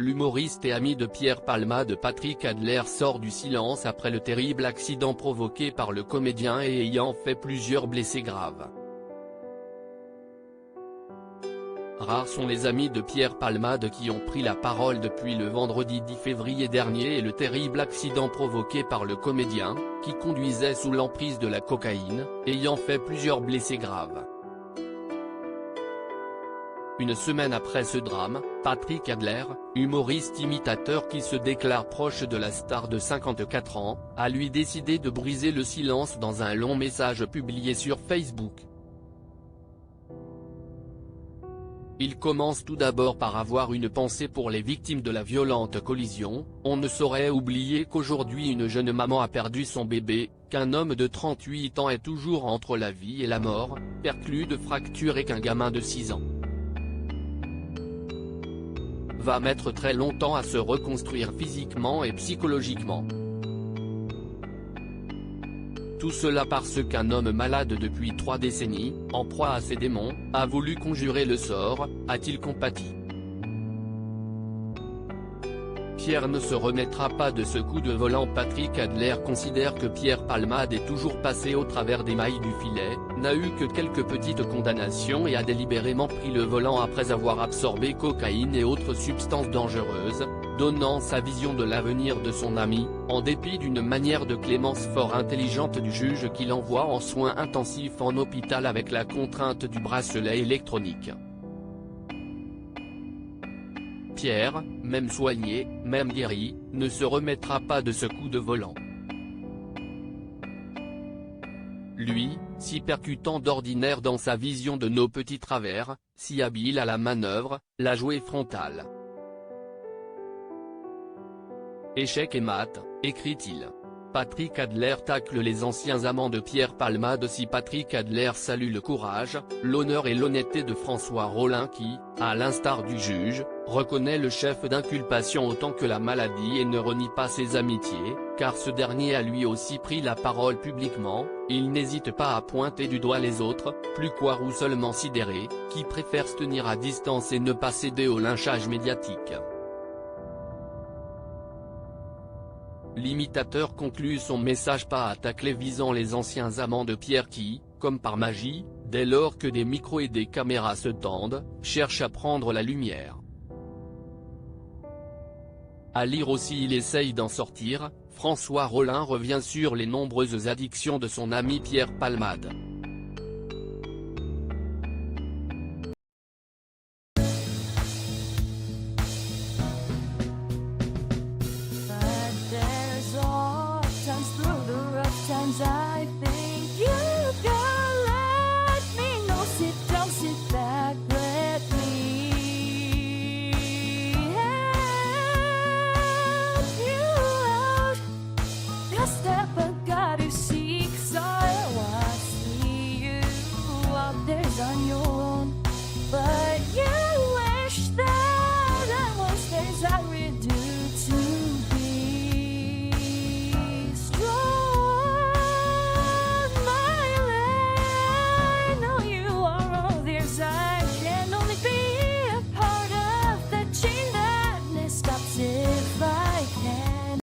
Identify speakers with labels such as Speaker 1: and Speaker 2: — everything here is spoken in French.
Speaker 1: L'humoriste et ami de Pierre Palmade Patrick Adler sort du silence après le terrible accident provoqué par le comédien et ayant fait plusieurs blessés graves. Rares sont les amis de Pierre Palmade qui ont pris la parole depuis le vendredi 10 février dernier et le terrible accident provoqué par le comédien, qui conduisait sous l'emprise de la cocaïne, ayant fait plusieurs blessés graves. Une semaine après ce drame, Patrick Adler, humoriste imitateur qui se déclare proche de la star de 54 ans, a lui décidé de briser le silence dans un long message publié sur Facebook. Il commence tout d'abord par avoir une pensée pour les victimes de la violente collision. On ne saurait oublier qu'aujourd'hui une jeune maman a perdu son bébé, qu'un homme de 38 ans est toujours entre la vie et la mort, perclus de fractures et qu'un gamin de 6 ans va mettre très longtemps à se reconstruire physiquement et psychologiquement. Tout cela parce qu'un homme malade depuis 3 décennies, en proie à ses démons, a voulu conjurer le sort, a-t-il compati. Pierre ne se remettra pas de ce coup de volant. Patrick Adler considère que Pierre Palmade est toujours passé au travers des mailles du filet, n'a eu que quelques petites condamnations et a délibérément pris le volant après avoir absorbé cocaïne et autres substances dangereuses, donnant sa vision de l'avenir de son ami, en dépit d'une manière de clémence fort intelligente du juge qui l'envoie en soins intensifs en hôpital avec la contrainte du bracelet électronique. Pierre, même soigné, même guéri, ne se remettra pas de ce coup de volant. Lui, si percutant d'ordinaire dans sa vision de nos petits travers, si habile à la manœuvre, l'a joué frontal. Échec et mat, écrit-il. Patrick Adler tacle les anciens amants de Pierre Palmade. Si Patrick Adler salue le courage, l'honneur et l'honnêteté de François Rollin qui, à l'instar du juge, reconnaît le chef d'inculpation autant que la maladie et ne renie pas ses amitiés, car ce dernier a lui aussi pris la parole publiquement, il n'hésite pas à pointer du doigt les autres, plus quoi ou seulement sidérés, qui préfèrent se tenir à distance et ne pas céder au lynchage médiatique. L'imitateur conclut son message pas à tacler visant les anciens amants de Pierre qui, comme par magie, dès lors que des micros et des caméras se tendent, cherchent à prendre la lumière. À lire aussi il essaye d'en sortir. François Rollin revient sur les nombreuses addictions de son ami Pierre Palmade.
Speaker 2: I think you can let me know. Sit down, sit back, let me help you out. Just step